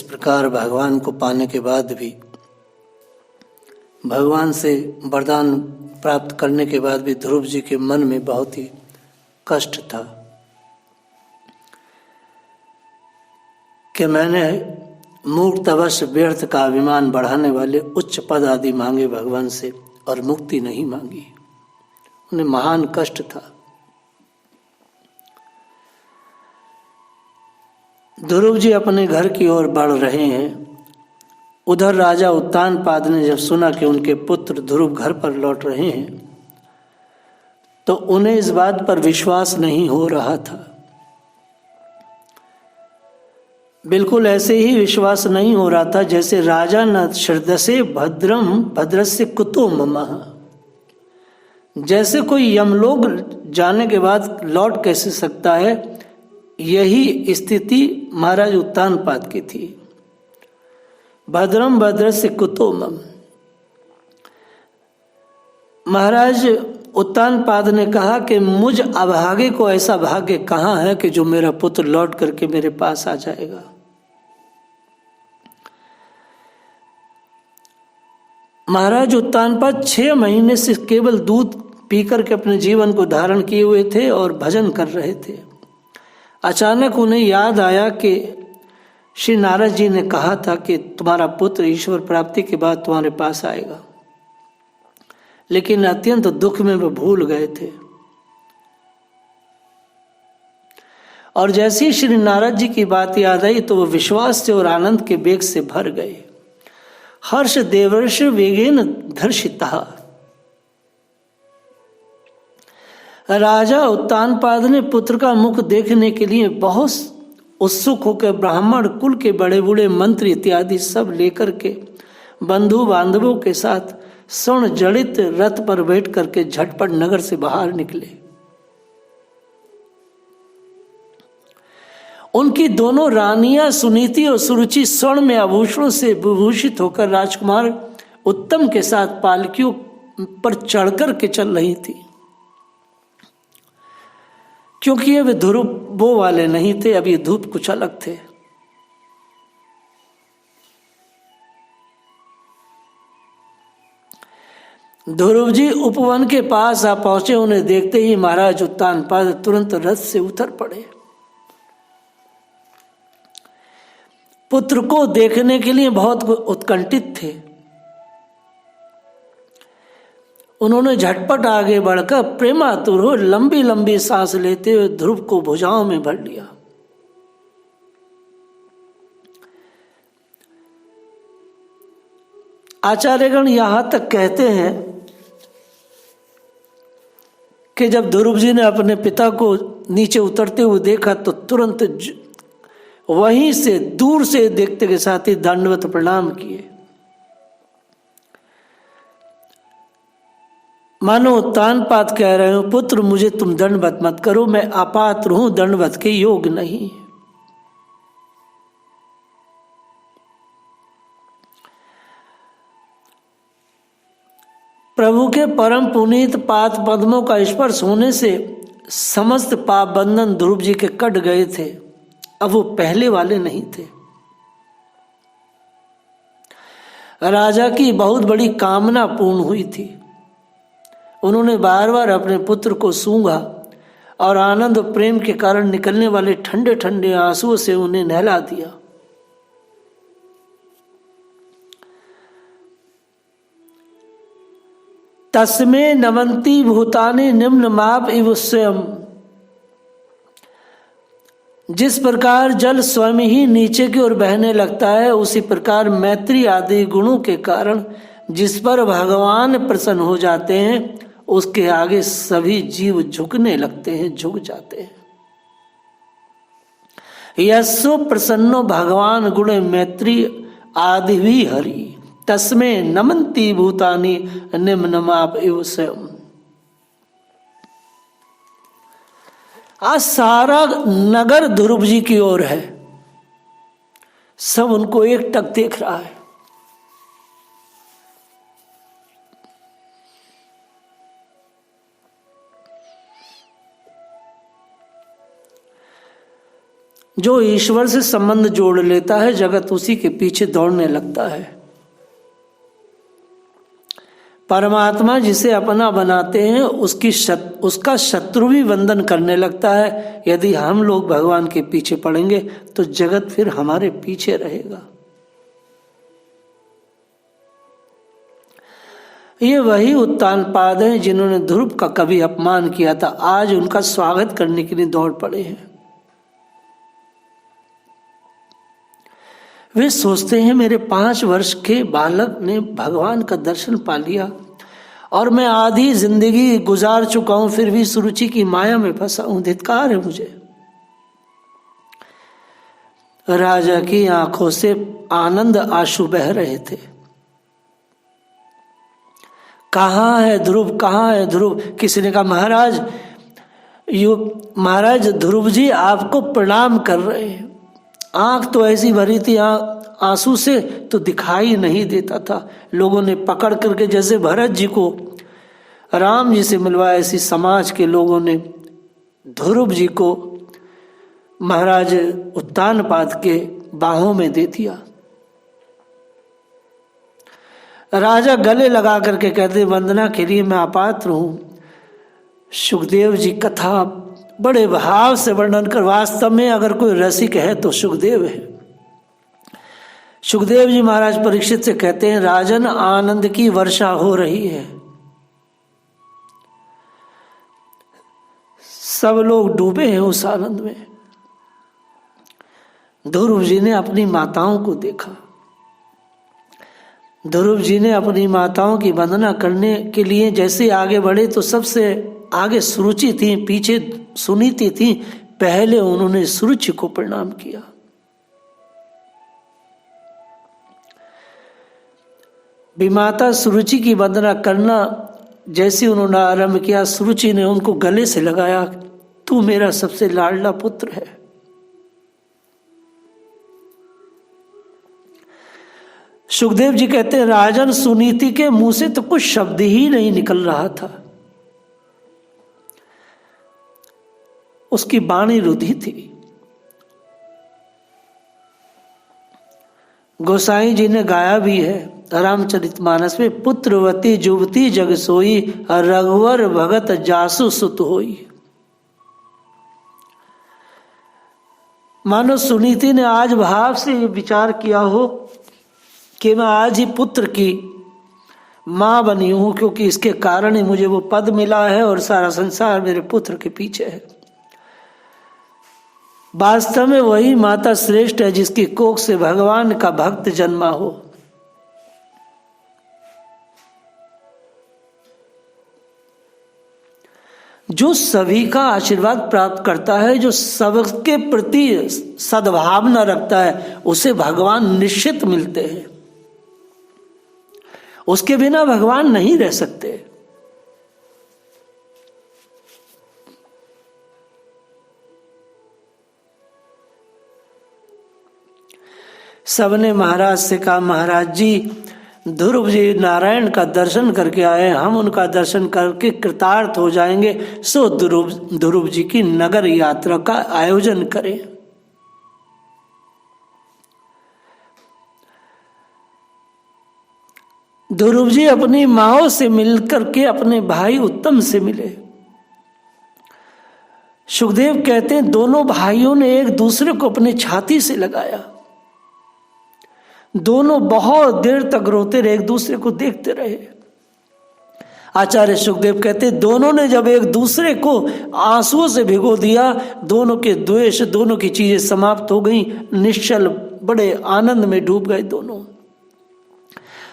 प्रकार भगवान को पाने के बाद भी, भगवान से वरदान प्राप्त करने के बाद भी ध्रुव जी के मन में बहुत ही कष्ट था कि मैंने मूर्तवश व्यर्थ का अभिमान बढ़ाने वाले उच्च पद आदि मांगे भगवान से और मुक्ति नहीं मांगी। उन्हें महान कष्ट था। ध्रुव जी अपने घर की ओर बढ़ रहे हैं। उधर राजा उत्तानपाद ने जब सुना कि उनके पुत्र ध्रुव घर पर लौट रहे हैं तो उन्हें इस बात पर विश्वास नहीं हो रहा था। बिल्कुल ऐसे ही विश्वास नहीं हो रहा था जैसे राजा न श्रद्धसे भद्रम भद्रस्य कुतो ममः, जैसे कोई यमलोक जाने के बाद लौट कैसे सकता है, यही स्थिति महाराज उत्तानपाद की थी। भद्रम भद्रस्य कुतो मम। महाराज उत्तानपाद ने कहा कि मुझ अभागे को ऐसा भाग्य कहाँ है कि जो मेरा पुत्र लौट करके मेरे पास आ जाएगा। महाराज उत्तानपाद 6 महीने से केवल दूध पीकर के अपने जीवन को धारण किए हुए थे और भजन कर रहे थे। अचानक उन्हें याद आया कि श्री नारद जी ने कहा था कि तुम्हारा पुत्र ईश्वर प्राप्ति के बाद तुम्हारे पास आएगा, लेकिन अत्यंत दुख में वो भूल गए थे। और जैसे ही श्री नारद जी की बात याद आई तो वो विश्वास से और आनंद के वेग से भर गए। हर्ष देवर्ष वेगेन धर्षिता। राजा उत्तानपाद ने पुत्र का मुख देखने के लिए बहुत उत्सुक होकर ब्राह्मण कुल के बड़े बूढ़े मंत्री इत्यादि सब लेकर के बंधु बांधवों के साथ स्वर्ण जड़ित रथ पर बैठ करके झटपट नगर से बाहर निकले। उनकी दोनों रानियां सुनीति और सुरुचि स्वर्ण में आभूषणों से विभूषित होकर राजकुमार उत्तम के साथ पालकियों पर चढ़कर के चल रही थी, क्योंकि ये वे ध्रुवों वाले नहीं थे, अब ये धूप कुछ अलग थे। ध्रुव जी उपवन के पास आ पहुंचे। उन्हें देखते ही महाराज उत्तानपाद तुरंत रथ से उतर पड़े। पुत्र को देखने के लिए बहुत उत्कंठित थे। उन्होंने झटपट आगे बढ़कर प्रेमातुर हो लंबी लंबी सांस लेते हुए ध्रुव को भुजाओं में भर लिया। आचार्यगण यहां तक कहते हैं कि जब ध्रुव जी ने अपने पिता को नीचे उतरते हुए देखा तो तुरंत वहीं से दूर से देखते के साथ ही दंडवत प्रणाम किए। मानो उत्तानपाद कह रहे हो, पुत्र मुझे तुम दंडवत मत करो, मैं अपात्र हूं, दंडवत के योग नहीं। प्रभु के परम पुनीत पाद पद्मों का स्पर्श होने से समस्त पाप बंधन ध्रुव जी के कट गए थे। अब वो पहले वाले नहीं थे। राजा की बहुत बड़ी कामना पूर्ण हुई थी। उन्होंने बार बार अपने पुत्र को सूंघा और आनंद और प्रेम के कारण निकलने वाले ठंडे ठंडे आंसुओं से उन्हें नहला दिया। तस्मे नमन्ति भूतानि निम्न माप इव स्वयं। जिस प्रकार जल स्वयं ही नीचे की ओर बहने लगता है, उसी प्रकार मैत्री आदि गुणों के कारण जिस पर भगवान प्रसन्न हो जाते हैं उसके आगे सभी जीव झुकने लगते हैं, झुक जाते हैं। यस्सु प्रसन्नो भगवान गुण मैत्री आदि भी हरि तस्मे नमन्ति भूतानि निम्नमाप इव स्वयं। आज सारा नगर ध्रुव जी की ओर है, सब उनको एकटक देख रहा है। जो ईश्वर से संबंध जोड़ लेता है, जगत उसी के पीछे दौड़ने लगता है। परमात्मा जिसे अपना बनाते हैं उसका शत्रु भी वंदन करने लगता है। यदि हम लोग भगवान के पीछे पड़ेंगे तो जगत फिर हमारे पीछे रहेगा। ये वही उत्तानपाद हैं जिन्होंने ध्रुव का कभी अपमान किया था, आज उनका स्वागत करने के लिए दौड़ पड़े हैं। वे सोचते हैं मेरे 5 वर्ष के बालक ने भगवान का दर्शन पा लिया और मैं आधी जिंदगी गुजार चुका हूं, फिर भी सुरुचि की माया में फंसा हूं, धिक्कार है मुझे। राजा की आंखों से आनंद आंसू बह रहे थे। कहाँ है ध्रुव, कहाँ है ध्रुव? किसी ने कहा महाराज ध्रुव जी आपको प्रणाम कर रहे हैं। आंख तो ऐसी भरी थी आंसू से तो दिखाई नहीं देता था। लोगों ने पकड़ करके, जैसे भरत जी को राम जी से मिलवाया, ऐसी समाज के लोगों ने ध्रुव जी को महाराज उत्तानपाद के बाहों में दे दिया। राजा गले लगा करके कहते वंदना के लिए मैं अपात्र हूं। सुखदेव जी कथा बड़े भाव से वर्णन कर, वास्तव में अगर कोई रसिक है तो सुखदेव है। सुखदेव जी महाराज परीक्षित से कहते हैं राजन आनंद की वर्षा हो रही है, सब लोग डूबे हैं उस आनंद में। ध्रुव जी ने अपनी माताओं को देखा। ध्रुव जी ने अपनी माताओं की वंदना करने के लिए जैसे आगे बढ़े तो सबसे आगे सुरुचि थी, पीछे सुनीति थी। पहले उन्होंने सुरुचि को प्रणाम किया। विमाता सुरुचि की वंदना करना जैसे उन्होंने आरंभ किया, सुरुचि ने उनको गले से लगाया, तू मेरा सबसे लाडला पुत्र है। सुखदेव जी कहते हैं राजन सुनीति के मुंह से तो कुछ शब्द ही नहीं निकल रहा था, उसकी वाणी रुधी थी। गोसाई जी ने गाया भी है रामचरितमानस में, पुत्रवती जुवती जग सोई, रघुवर भगत जासु सुत होई। मानो सुनीति ने आज भाव से विचार किया हो कि मैं आज ही पुत्र की मां बनी हूं, क्योंकि इसके कारण ही मुझे वो पद मिला है और सारा संसार मेरे पुत्र के पीछे है। वास्तव में वही माता श्रेष्ठ है जिसकी कोख से भगवान का भक्त जन्मा हो। जो सभी का आशीर्वाद प्राप्त करता है, जो सबके प्रति सद्भावना रखता है, उसे भगवान निश्चित मिलते हैं। उसके बिना भगवान नहीं रह सकते। सबने महाराज से कहा महाराज जी ध्रुव जी नारायण का दर्शन करके आए, हम उनका दर्शन करके कृतार्थ हो जाएंगे, सो ध्रुव जी की नगर यात्रा का आयोजन करें। ध्रुव जी अपनी माओ से मिलकर के अपने भाई उत्तम से मिले। सुखदेव कहते हैं दोनों भाइयों ने एक दूसरे को अपने छाती से लगाया। दोनों बहुत देर तक रोते रहे, एक दूसरे को देखते रहे। आचार्य सुखदेव कहते दोनों ने जब एक दूसरे को आंसुओं से भिगो दिया, दोनों के द्वेष, दोनों की चीजें समाप्त हो गई, निश्चल बड़े आनंद में डूब गए दोनों।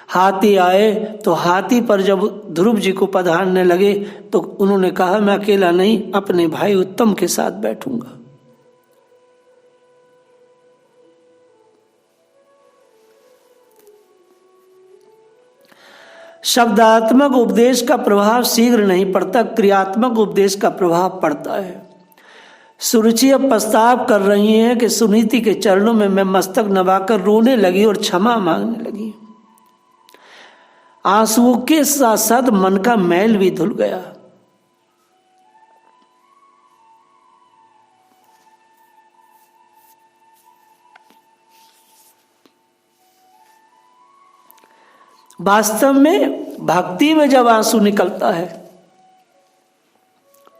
हाथी आए तो हाथी पर जब ध्रुव जी को पधारने लगे तो उन्होंने कहा मैं अकेला नहीं, अपने भाई उत्तम के साथ बैठूंगा। शब्दात्मक उपदेश का प्रभाव शीघ्र नहीं पड़ता, क्रियात्मक उपदेश का प्रभाव पड़ता है। सुरुचि अब पछताव कर रही हैं कि सुनीति के चरणों में मैं मस्तक नवाकर रोने लगी और क्षमा मांगने लगी। आंसुओं के साथ साथ मन का मैल भी धुल गया। वास्तव में भक्ति में जब आंसू निकलता है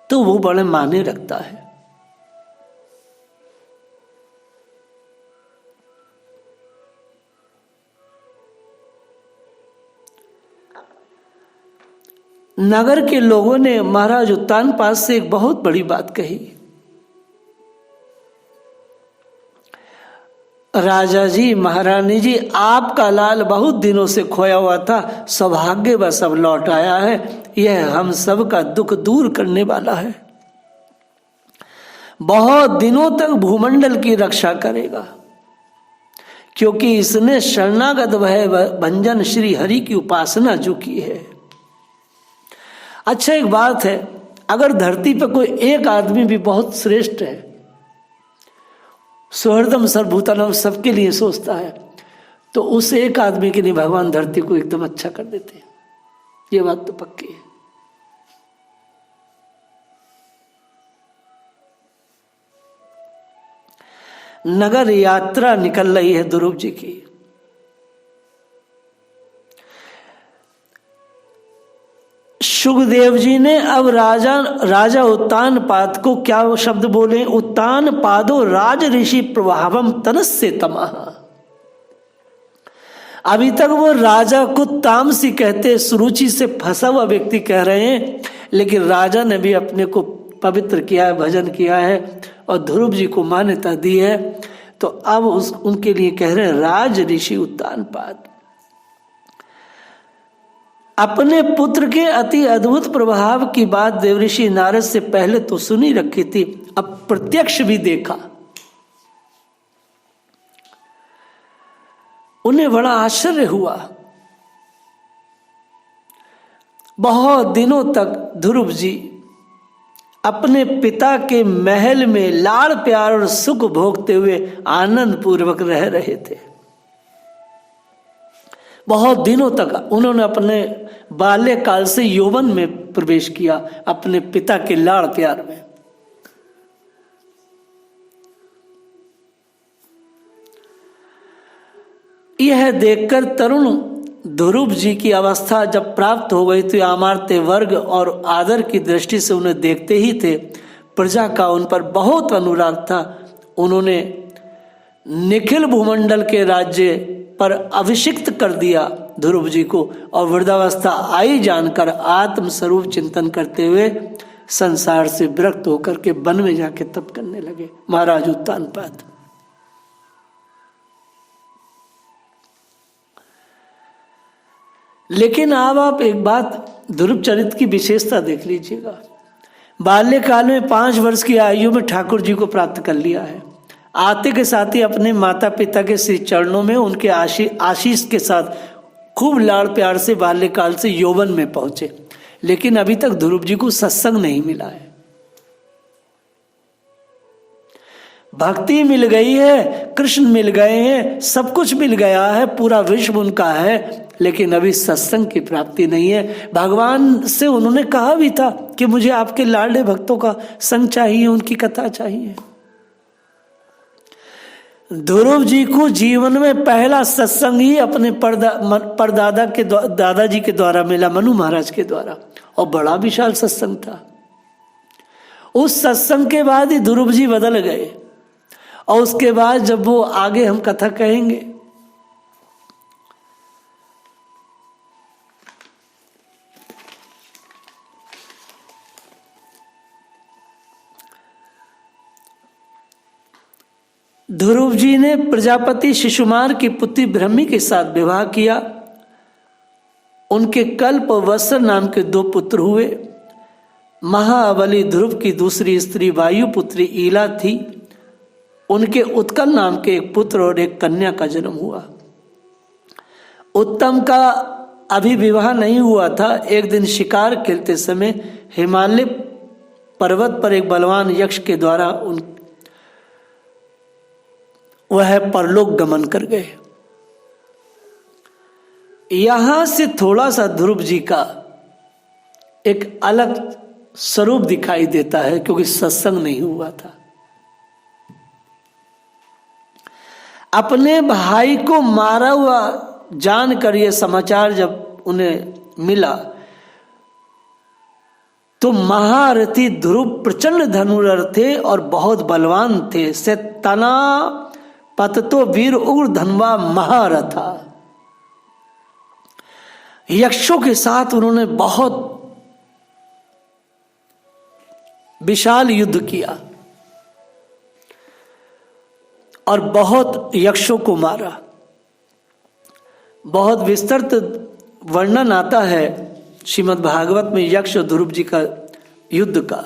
तो वो बड़े मायने रखता है। नगर के लोगों ने महाराज उत्तानपाद से एक बहुत बड़ी बात कही। राजा जी, महारानी जी, आपका लाल बहुत दिनों से खोया हुआ था, सौभाग्यवश अब लौट आया है। यह हम सब का दुख दूर करने वाला है, बहुत दिनों तक भूमंडल की रक्षा करेगा, क्योंकि इसने शरणागत भय भंजन श्री हरि की उपासना जो की है। अच्छा, एक बात है, अगर धरती पर कोई एक आदमी भी बहुत श्रेष्ठ है, सुहृदम सर्वभूतानां, सबके लिए सोचता है, तो उस एक आदमी के लिए भगवान धरती को एकदम अच्छा कर देते हैं। ये बात तो पक्की है। नगर यात्रा निकल रही है ध्रुव जी की। सुखदेव जी ने अब राजा उत्तानपाद को क्या शब्द बोले? उत्तानपादो राज ऋषि प्रभावम तनस्य तमः। अभी तक वो राजा को तामसी कहते, सुरुचि से फंसा हुआ व्यक्ति कह रहे हैं, लेकिन राजा ने भी अपने को पवित्र किया है, भजन किया है और ध्रुव जी को मान्यता दी है। तो अब उनके लिए कह रहे हैं राज ऋषि उत्तानपाद। अपने पुत्र के अति अद्भुत प्रभाव की बात देवऋषि नारद से पहले तो सुनी रखी थी, अब प्रत्यक्ष भी देखा। उन्हें बड़ा आश्चर्य हुआ। बहुत दिनों तक ध्रुव जी अपने पिता के महल में लाड़ प्यार और सुख भोगते हुए आनंद पूर्वक रह रहे थे। बहुत दिनों तक उन्होंने अपने बाल्यकाल से यौवन में प्रवेश किया, अपने पिता के लाड़ प्यार में। यह देखकर तरुण ध्रुव जी की अवस्था जब प्राप्त हो गई थी, अमात्य वर्ग और आदर की दृष्टि से उन्हें देखते ही थे। प्रजा का उन पर बहुत अनुराग था। उन्होंने निखिल भूमंडल के राज्य पर अभिषिक्त कर दिया ध्रुव जी को, और वृद्धावस्था आई जानकर आत्म स्वरूप चिंतन करते हुए संसार से विरक्त होकर के वन में जाके तप करने लगे महाराज उत्तानपाद। लेकिन अब आप एक बात ध्रुव चरित्र की विशेषता देख लीजिएगा। बाल्यकाल में 5 वर्ष की आयु में ठाकुर जी को प्राप्त कर लिया है। आते के साथ ही अपने माता पिता के श्री चरणों में उनके आशीष के साथ खूब लाड़ प्यार से बाल्यकाल से यौवन में पहुंचे। लेकिन अभी तक ध्रुव जी को सत्संग नहीं मिला है। भक्ति मिल गई है, कृष्ण मिल गए हैं, सब कुछ मिल गया है, पूरा विश्व उनका है, लेकिन अभी सत्संग की प्राप्ति नहीं है। भगवान से उन्होंने कहा भी था कि मुझे आपके लाडले भक्तों का संग चाहिए, उनकी कथा चाहिए। ध्रुव जी को जीवन में पहला सत्संग ही अपने परदादा के दादाजी के द्वारा मिला, मनु महाराज के द्वारा, और बड़ा विशाल सत्संग था। उस सत्संग के बाद ही ध्रुव जी बदल गए, और उसके बाद जब वो आगे हम कथा कहेंगे, ध्रुव जी ने प्रजापति शिशुमार की पुत्री ब्रह्मी के साथ विवाह किया। उनके कल्प वत्सर नाम के 2 पुत्र हुए। महाबली ध्रुव की दूसरी स्त्री वायुपुत्री ईला थी। उनके उत्कल नाम के एक पुत्र और एक कन्या का जन्म हुआ। उत्तम का अभी विवाह नहीं हुआ था। एक दिन शिकार खेलते समय हिमालय पर्वत पर एक बलवान यक्ष के द्वारा वह परलोक गमन कर गए। यहां से थोड़ा सा ध्रुव जी का एक अलग स्वरूप दिखाई देता है, क्योंकि सत्संग नहीं हुआ था। अपने भाई को मारा हुआ जानकर ये समाचार जब उन्हें मिला तो महारथी ध्रुव प्रचंड धनुर्धर थे और बहुत बलवान थे। से तना पततो वीर उग्र धनवा महारथा। यक्षों के साथ उन्होंने बहुत विशाल युद्ध किया और बहुत यक्षों को मारा। बहुत विस्तृत वर्णन आता है श्रीमद् भागवत में यक्ष और ध्रुव जी का युद्ध का।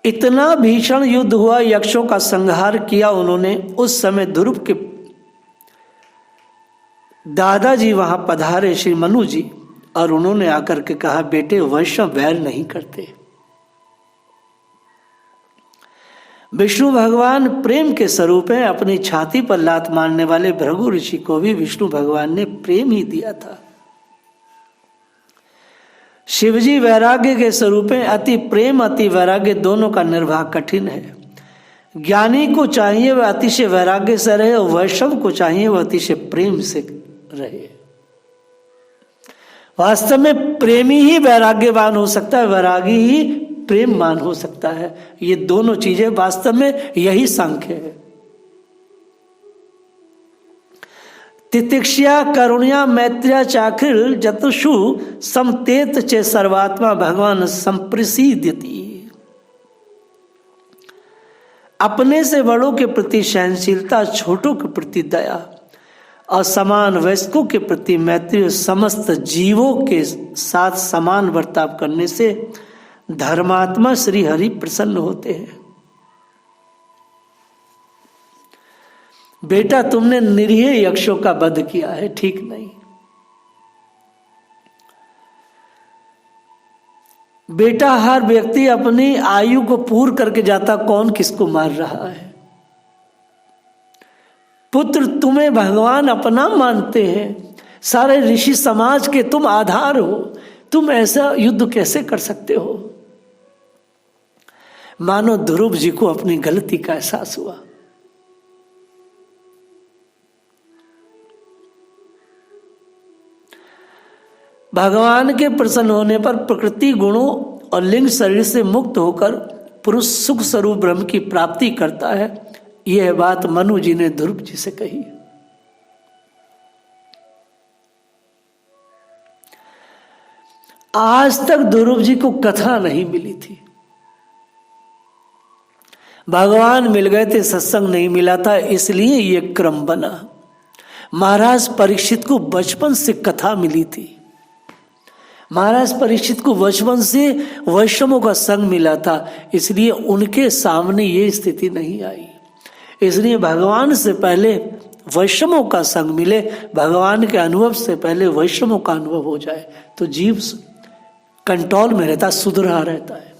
इतना भीषण युद्ध हुआ, यक्षों का संहार किया उन्होंने। उस समय ध्रुव के दादाजी वहां पधारे श्री मनु जी, और उन्होंने आकर के कहा, बेटे वैष्णव वैर नहीं करते। विष्णु भगवान प्रेम के स्वरूप हैं। अपनी छाती पर लात मारने वाले भृगु ऋषि को भी विष्णु भगवान ने प्रेम ही दिया था। शिवजी वैराग्य के स्वरूप हैं। अति प्रेम अति वैराग्य दोनों का निर्वाह कठिन है। ज्ञानी को चाहिए वह अतिशय वैराग्य से रहे, और वैष्णव को चाहिए वह अतिशय प्रेम से रहे। वास्तव में प्रेमी ही वैराग्यवान हो सकता है, वैरागी ही प्रेमवान हो सकता है। ये दोनों चीजें वास्तव में यही सांख्य है। तितिक्षा करुण्या मैत्र्या चाखिल जतुषु समतेत चे सर्वात्मा भगवान संप्रसिद्यति। अपने से बड़ों के प्रति सहनशीलता, छोटों के प्रति दया और समान वयस्कों के प्रति मैत्री, समस्त जीवों के साथ समान बर्ताव करने से धर्मात्मा श्री हरि प्रसन्न होते हैं। बेटा तुमने निरीह यक्षों का वध किया है, ठीक नहीं। बेटा हर व्यक्ति अपनी आयु को पूर्ण करके जाता, कौन किसको मार रहा है। पुत्र तुम्हें भगवान अपना मानते हैं, सारे ऋषि समाज के तुम आधार हो, तुम ऐसा युद्ध कैसे कर सकते हो। मानो ध्रुव जी को अपनी गलती का एहसास हुआ। भगवान के प्रसन्न होने पर प्रकृति गुणों और लिंग शरीर से मुक्त होकर पुरुष सुख स्वरूप ब्रह्म की प्राप्ति करता है। यह बात मनु जी ने ध्रुव जी से कही। आज तक ध्रुव जी को कथा नहीं मिली थी। भगवान मिल गए थे, सत्संग नहीं मिला था, इसलिए यह क्रम बना। महाराज परीक्षित को बचपन से कथा मिली थी। महाराज परीक्षित को बचपन से वैष्णवों का संग मिला था, इसलिए उनके सामने ये स्थिति नहीं आई। इसलिए भगवान से पहले वैष्णवों का संग मिले, भगवान के अनुभव से पहले वैष्णवों का अनुभव हो जाए तो जीव कंट्रोल में रहता, सुधरा रहता है।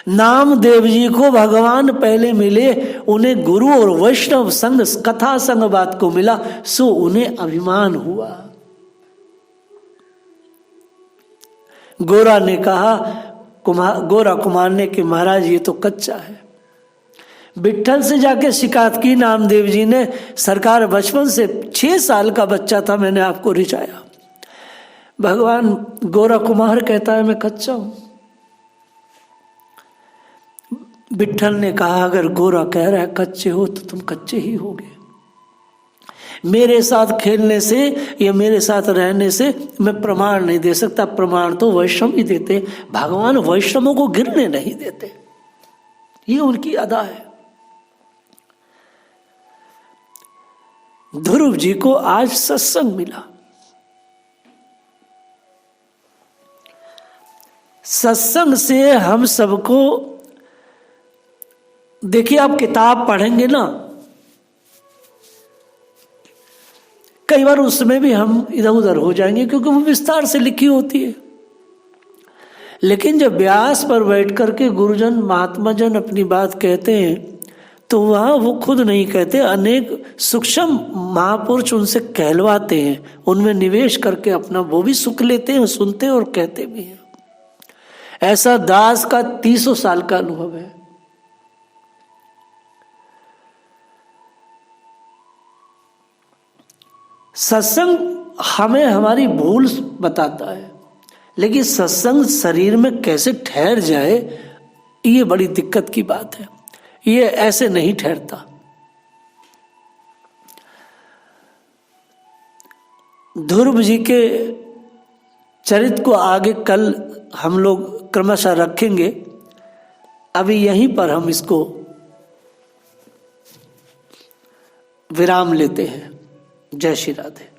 नामदेव जी को भगवान पहले मिले, उन्हें गुरु और वैष्णव संग कथा संग बात को मिला, सो उन्हें अभिमान हुआ। गोरा ने कहा, गोरा कुमार ने कि महाराज ये तो कच्चा है। विट्ठल से जाके शिकायत की नामदेव जी ने, सरकार बचपन से 6 साल का बच्चा था, मैंने आपको रिझाया। भगवान गोरा कुमार कहता है मैं कच्चा हूं। विट्ठल ने कहा अगर गोरा कह रहा है कच्चे हो तो तुम कच्चे ही होगे। मेरे साथ खेलने से या मेरे साथ रहने से मैं प्रमाण नहीं दे सकता, प्रमाण तो वैष्णव ही देते। भगवान वैष्णवों को गिरने नहीं देते, ये उनकी अदा है। ध्रुव जी को आज सत्संग मिला। सत्संग से हम सबको, देखिए आप किताब पढ़ेंगे ना, कई बार उसमें भी हम इधर उधर हो जाएंगे क्योंकि वो विस्तार से लिखी होती है। लेकिन जब व्यास पर बैठ करके गुरुजन महात्मा जन अपनी बात कहते हैं तो वह वो खुद नहीं कहते, अनेक सूक्ष्म महापुरुष उनसे कहलवाते हैं, उनमें निवेश करके अपना वो भी सुख लेते हैं, सुनते हैं और कहते भी हैं। ऐसा दास का 300 साल का अनुभव है। सत्संग हमें हमारी भूल बताता है, लेकिन सत्संग शरीर में कैसे ठहर जाए ये बड़ी दिक्कत की बात है। ये ऐसे नहीं ठहरता। ध्रुव जी के चरित्र को आगे कल हम लोग क्रमशः रखेंगे। अभी यहीं पर हम इसको विराम लेते हैं। जय श्री राधे।